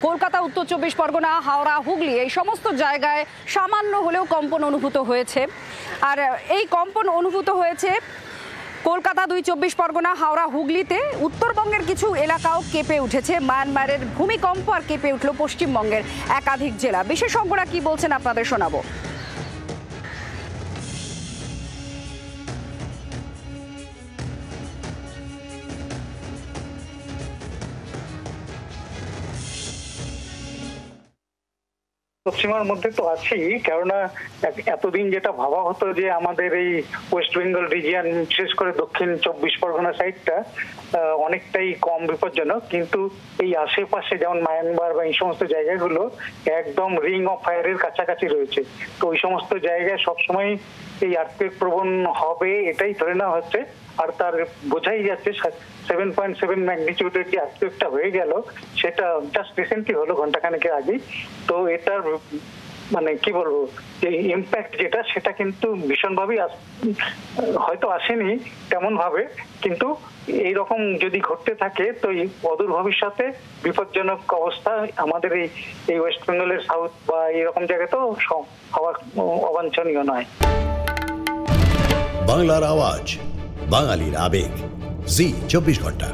কলকাতা, উত্তর চব্বিশ পরগনা, হাওড়া, হুগলি এই সমস্ত জায়গায় সামান্য হলেও কম্পন অনুভূত হয়েছে। আর এই কম্পন অনুভূত হয়েছে কলকাতা, 2 চব্বিশ পরগনা, হাওড়া, হুগলিতে। উত্তরবঙ্গের কিছু এলাকাও কেঁপে উঠেছে। মায়ানমারের ভূমিকম্প আর কেঁপে উঠল পশ্চিমবঙ্গের একাধিক জেলা। বিশেষজ্ঞরা কি বলছেন আপনাদের শোনাবো। পশ্চিমার মধ্যে তো আছেই, কেননা এতদিন যেটা ভাবা হতো যে আমাদের এই ওয়েস্ট বেঙ্গল রিজিয়ন, বিশেষ করে দক্ষিণ চব্বিশ পরগনা সাইডটা অনেকটাই কম বিপজ্জনক, কিন্তু এই আশেপাশে যেমন মায়ানমার বা এই সমস্ত জায়গাগুলো একদম রিং অফ ফায়ারের কাছাকাছি রয়েছে। তো ওই সমস্ত জায়গায় সবসময় এই আর্থকুয়েক প্রবণ হবে এটাই ধরে নেওয়া হচ্ছে। আর তার বোঝাই যাচ্ছে 7.7 ম্যাগনিটিউডের যে আর্থকুয়েকটা হয়ে গেল সেটা জাস্ট রিসেন্টলি হলো, ঘন্টাখানেকের আগে। তো এটার মানে কি বলবো, যে ইম্প্যাক্ট যেটা সেটা কিন্তু ভীষণভাবেই হয়তো আসেনি তেমন ভাবে, কিন্তু এইরকম যদি ঘটতে থাকে তো এই অদূর ভবিষ্যতে বিপজ্জনক অবস্থা আমাদের এই ওয়েস্ট বেঙ্গলের সাউথ বা এরকম জায়গাতেও হওয়া অবাঞ্ছনীয় নয়। বাংলার আওয়াজ, বাঙালির আবেগ, জি 24 ঘন্টা।